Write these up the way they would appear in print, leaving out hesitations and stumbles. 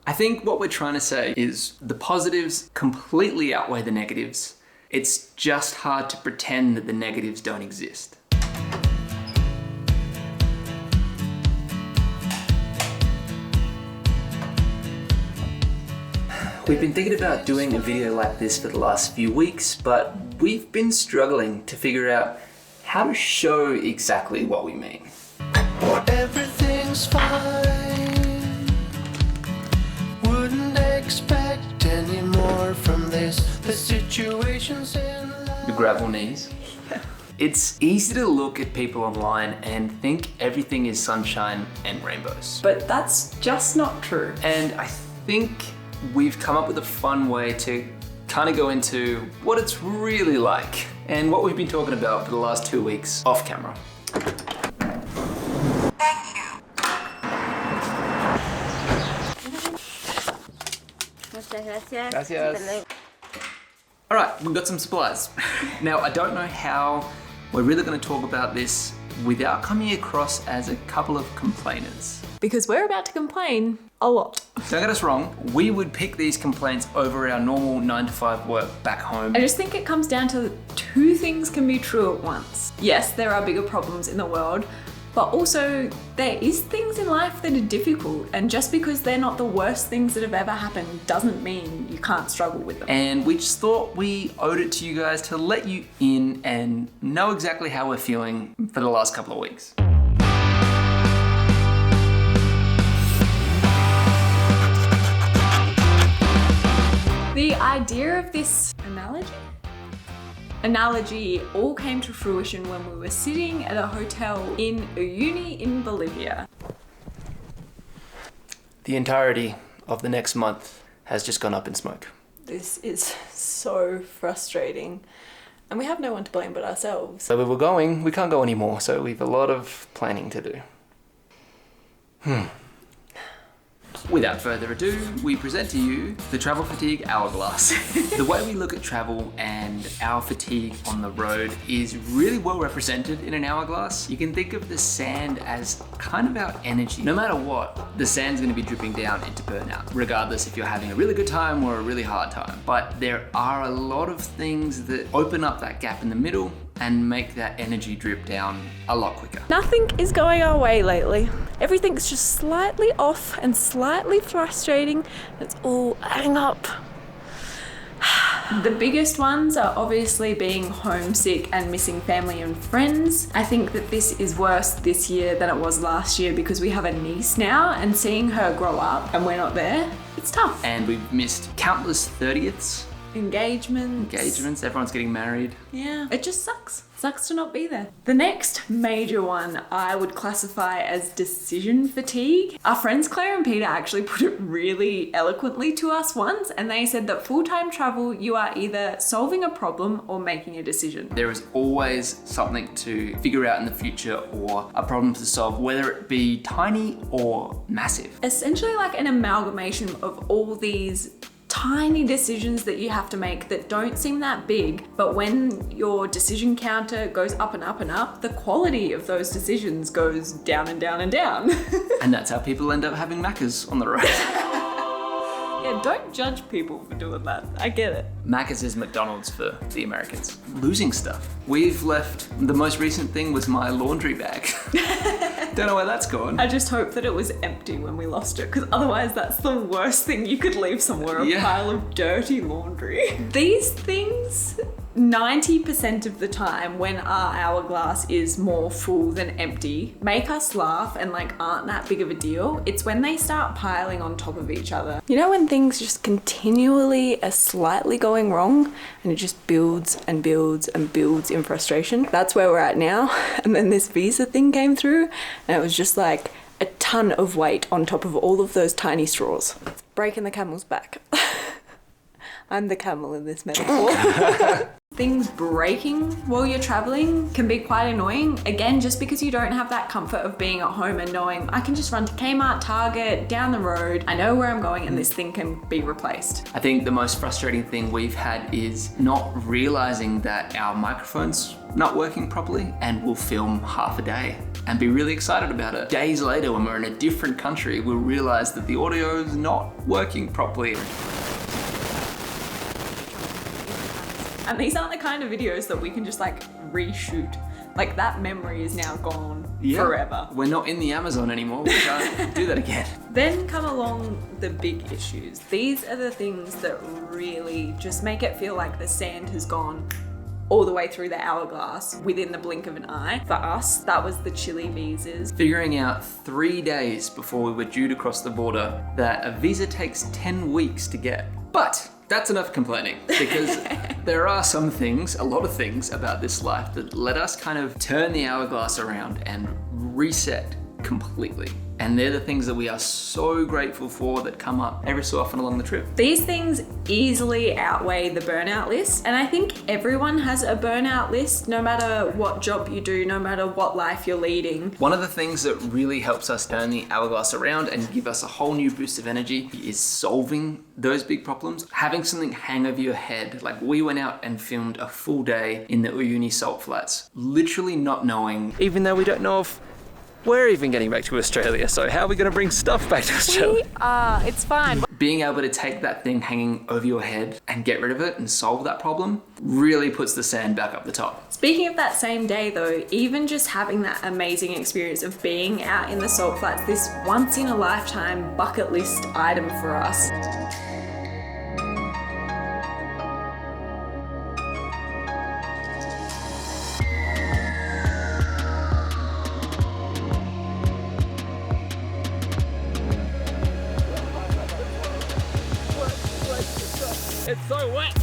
I think what we're trying to say is the positives completely outweigh the negatives. It's just hard to pretend that the negatives don't exist. We've been thinking about doing a video like this for the last few weeks, but we've been struggling to figure out how to show exactly what we mean. Everything's fine. Wouldn't expect any more from this. The situation's in life. The gravel knees. It's easy to look at people online and think everything is sunshine and rainbows. But that's just not true. And I think we've come up with a fun way to kind of go into what it's really like and what we've been talking about for the last 2 weeks off camera. Thank you. Gracias. All right, we've got some supplies. Now, I don't know how we're really going to talk about this without coming across as a couple of complainers. Because we're about to complain a lot. Don't get us wrong, we would pick these complaints over our normal 9-to-5 work back home. I just think it comes down to two things can be true at once. Yes, there are bigger problems in the world, but also there is things in life that are difficult, and just because they're not the worst things that have ever happened doesn't mean you can't struggle with them. And we just thought we owed it to you guys to let you in and know exactly how we're feeling for the last couple of weeks. The idea of this analogy all came to fruition when we were sitting at a hotel in Uyuni in Bolivia. The entirety of the next month has just gone up in smoke. This is so frustrating, and we have no one to blame but ourselves. So where we're going, we can't go anymore, so we've a lot of planning to do. Without further ado, we present to you the Travel Fatigue Hourglass. The way we look at travel and our fatigue on the road is really well represented in an hourglass. You can think of the sand as kind of our energy. No matter what, the sand's gonna be dripping down into burnout, regardless if you're having a really good time or a really hard time. But there are a lot of things that open up that gap in the middle and make that energy drip down a lot quicker. Nothing is going our way lately. Everything's just slightly off and slightly frustrating. It's all adding up. The biggest ones are obviously being homesick and missing family and friends. I think that this is worse this year than it was last year because we have a niece now, and seeing her grow up and we're not there, it's tough. And we've missed countless 30ths. Engagements, everyone's getting married. Yeah, it just sucks. Sucks to not be there. The next major one I would classify as decision fatigue. Our friends Claire and Peter actually put it really eloquently to us once, and they said that full-time travel, you are either solving a problem or making a decision. There is always something to figure out in the future or a problem to solve, whether it be tiny or massive. Essentially like an amalgamation of all these tiny decisions that you have to make that don't seem that big, but when your decision counter goes up and up and up, the quality of those decisions goes down and down and down. And that's how people end up having Maccas on the road. Yeah, don't judge people for doing that. I get it. Macca's is McDonald's for the Americans. Losing stuff. We've left, the most recent thing was my laundry bag. Don't know where that's gone. I just hope that it was empty when we lost it, because otherwise that's the worst thing you could leave somewhere, a pile of dirty laundry. These things, 90% of the time when our hourglass is more full than empty, make us laugh and like aren't that big of a deal. It's when they start piling on top of each other. You know when things just continually are slightly going wrong and it just builds and builds and builds in frustration? That's where we're at now. And then this visa thing came through and it was just like a ton of weight on top of all of those tiny straws. It's breaking the camel's back. I'm the camel in this metaphor. Things breaking while you're traveling can be quite annoying. Again, just because you don't have that comfort of being at home and knowing I can just run to Kmart, Target, down the road. I know where I'm going and this thing can be replaced. I think the most frustrating thing we've had is not realizing that our microphone's not working properly and we'll film half a day and be really excited about it. Days later, when we're in a different country, we'll realize that the audio is not working properly. And these aren't the kind of videos that we can just like reshoot. Like that memory is now gone forever. We're not in the Amazon anymore. We can't do that again. Then come along the big issues. These are the things that really just make it feel like the sand has gone all the way through the hourglass within the blink of an eye. For us, that was the Chile visas. Figuring out 3 days before we were due to cross the border that a visa takes 10 weeks to get. But that's enough complaining, because there are some things, a lot of things about this life that let us kind of turn the hourglass around and reset completely. And they're the things that we are so grateful for that come up every so often along the trip. These things easily outweigh the burnout list. And I think everyone has a burnout list, no matter what job you do, no matter what life you're leading. One of the things that really helps us turn the hourglass around and give us a whole new boost of energy is solving those big problems. Having something hang over your head. Like we went out and filmed a full day in the Uyuni salt flats, literally not knowing, even though we don't know if we're even getting back to Australia, so how are we going to bring stuff back to Australia? We are, it's fine. Being able to take that thing hanging over your head and get rid of it and solve that problem really puts the sand back up the top. Speaking of that same day though, even just having that amazing experience of being out in the salt flats, this once in a lifetime bucket list item for us. It's so wet.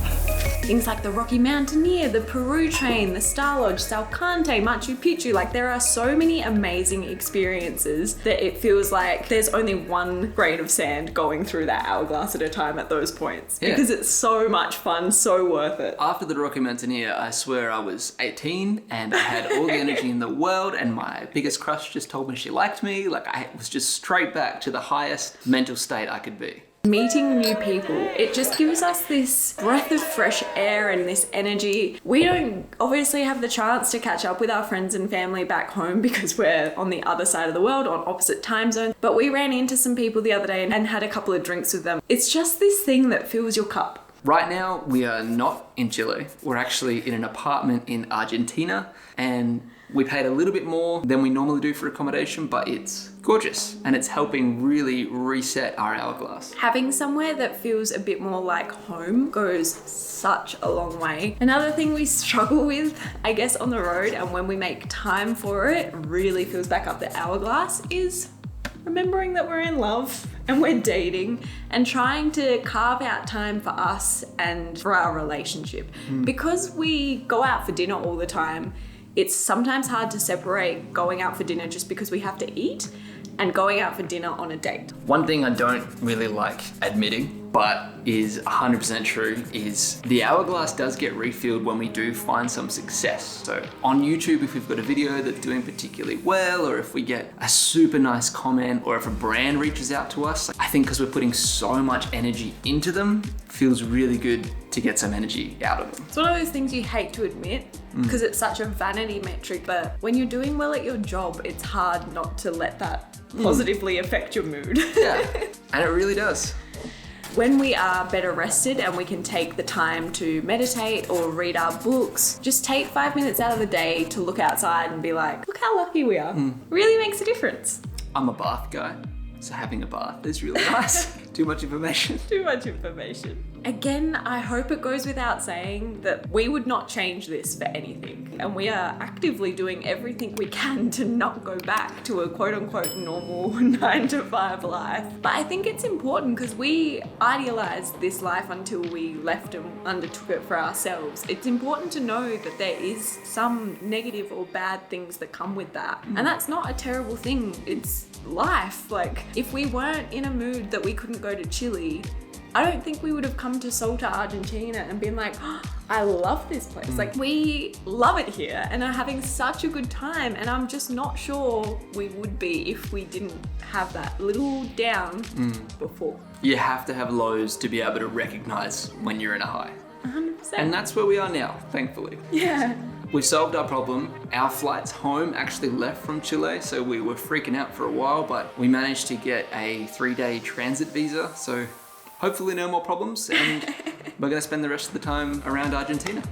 Things like the Rocky Mountaineer, the Peru train, the Star Lodge, Salcante, Machu Picchu. Like there are so many amazing experiences that it feels like there's only one grain of sand going through that hourglass at a time at those points. Yeah. Because it's so much fun, so worth it. After the Rocky Mountaineer, I swear I was 18 and I had all the energy in the world, and my biggest crush just told me she liked me. Like I was just straight back to the highest mental state I could be. Meeting new people, it just gives us this breath of fresh air and this energy. We don't obviously have the chance to catch up with our friends and family back home because we're on the other side of the world, on opposite time zones, but we ran into some people the other day and had a couple of drinks with them. It's just this thing that fills your cup. Right now, we are not in Chile. We're actually in an apartment in Argentina, and we paid a little bit more than we normally do for accommodation, but it's gorgeous and it's helping really reset our hourglass. Having somewhere that feels a bit more like home goes such a long way. Another thing we struggle with, I guess, on the road, and when we make time for it, really fills back up the hourglass, is remembering that we're in love and we're dating and trying to carve out time for us and for our relationship. Because we go out for dinner all the time, it's sometimes hard to separate going out for dinner just because we have to eat and going out for dinner on a date. One thing I don't really like admitting, but is 100% true, is the hourglass does get refilled when we do find some success. So on YouTube, if we've got a video that's doing particularly well, or if we get a super nice comment, or if a brand reaches out to us, I think because we're putting so much energy into them, it feels really good to get some energy out of them. It's one of those things you hate to admit because it's such a vanity metric, but when you're doing well at your job, it's hard not to let that positively affect your mood. Yeah, and it really does. When we are better rested and we can take the time to meditate or read our books, just take 5 minutes out of the day to look outside and be like, look how lucky we are. Really makes a difference. I'm a bath guy, so having a bath is really nice. Too much information. Too much information. Again, I hope it goes without saying that we would not change this for anything. And we are actively doing everything we can to not go back to a quote unquote normal 9-to-5 life. But I think it's important because we idealized this life until we left and undertook it for ourselves. It's important to know that there is some negative or bad things that come with that. And that's not a terrible thing. It's life. Like if we weren't in a mood that we couldn't go to Chile, I don't think we would have come to Salta, Argentina and been like, oh, I love this place. Like, we love it here and are having such a good time. And I'm just not sure we would be if we didn't have that little down before. You have to have lows to be able to recognize when you're in a high. 100%. And that's where we are now, thankfully. Yeah. We've solved our problem. Our flights home actually left from Chile, so we were freaking out for a while, but we managed to get a 3-day transit visa, so hopefully no more problems, and we're gonna spend the rest of the time around Argentina.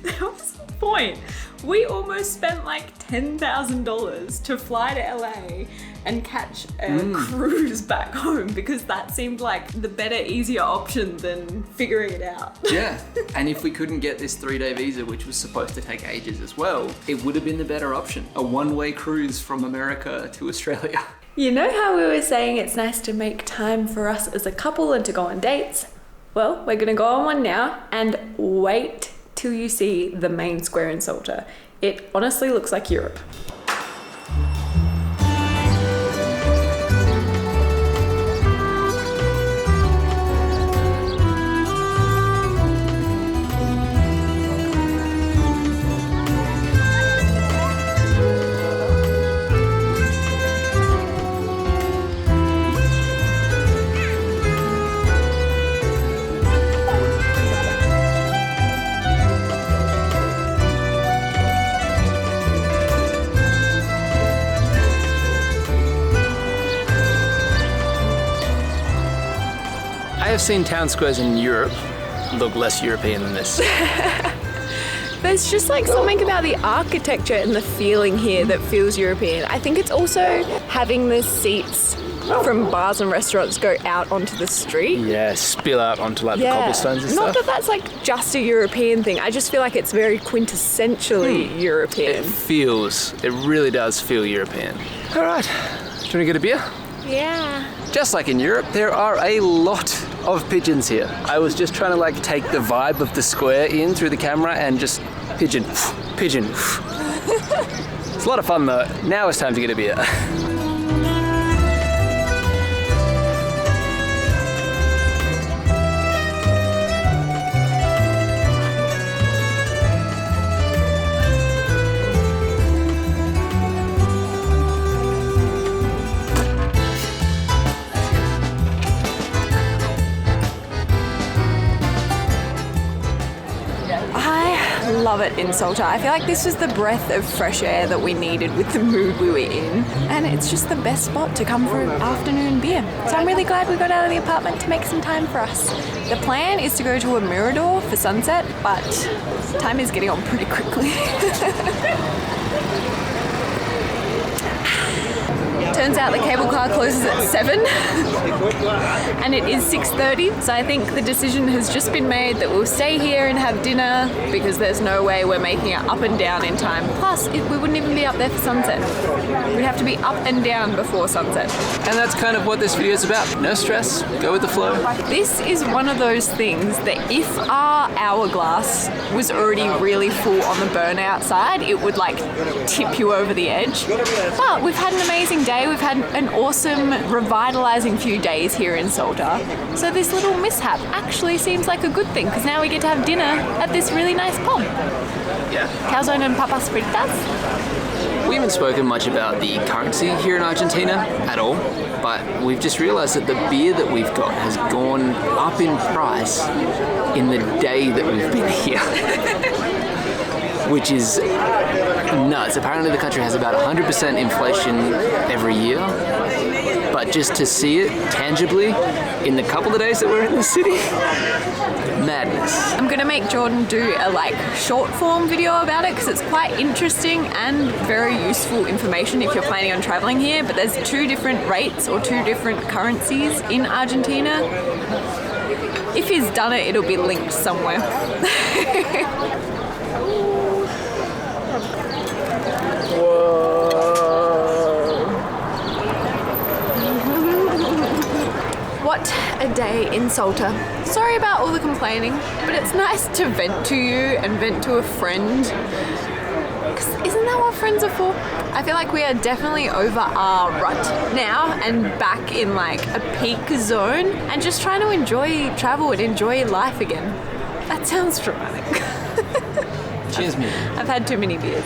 That was the point. We almost spent like $10,000 to fly to LA and catch a cruise back home because that seemed like the better, easier option than figuring it out. Yeah, and if we couldn't get this 3-day visa, which was supposed to take ages as well, it would have been the better option. A one-way cruise from America to Australia. You know how we were saying it's nice to make time for us as a couple and to go on dates? Well, we're gonna go on one now, and wait till you see the main square in Salta. It honestly looks like Europe. I have seen town squares in Europe look less European than this. There's just like something about the architecture and the feeling here that feels European. I think it's also having the seats from bars and restaurants go out onto the street. Yeah, spill out onto like the cobblestones and Not stuff. that that's like just a European thing. I just feel like it's very quintessentially European. It really does feel European. All right, do you want to get a beer? Yeah. Just like in Europe, there are a lot of pigeons here. I was just trying to like take the vibe of the square in through the camera and just pigeon, pigeon. It's a lot of fun though. Now it's time to get a beer. Love it in Salta. I feel like this was the breath of fresh air that we needed with the mood we were in, and it's just the best spot to come for an afternoon beer. So I'm really glad we got out of the apartment to make some time for us. The plan is to go to a mirador for sunset, but time is getting on pretty quickly. Turns out the cable car closes at 7 and it is 6:30, so I think the decision has just been made that we'll stay here and have dinner because there's no way we're making it up and down in time. Plus, we wouldn't even be up there for sunset. We'd have to be up and down before sunset. And that's kind of what this video is about. No stress, go with the flow. This is one of those things that if our hourglass was already really full on the burnout side, it would like tip you over the edge. But we've had an amazing day. We've had an awesome, revitalizing few days here in Salta. So this little mishap actually seems like a good thing because now we get to have dinner at this really nice pub. Yeah. Calzone and papas fritas. We haven't spoken much about the currency here in Argentina at all, but we've just realized that the beer that we've got has gone up in price in the day that we've been here. Which is nuts. Apparently the country has about 100% inflation every year, but just to see it tangibly in the couple of days that we're in the city, madness. I'm gonna make Jordan do a like short form video about it because it's quite interesting and very useful information if you're planning on traveling here, but there's 2 different rates or 2 different currencies in Argentina. If he's done it, it'll be linked somewhere. What a day in Salta. Sorry about all the complaining, but it's nice to vent to you and vent to a friend 'Cause isn't that what friends are for? I feel like we are definitely over our rut now and back in like a peak zone and just trying to enjoy travel and enjoy life again. That sounds dramatic. Cheers, me. I've had too many beers.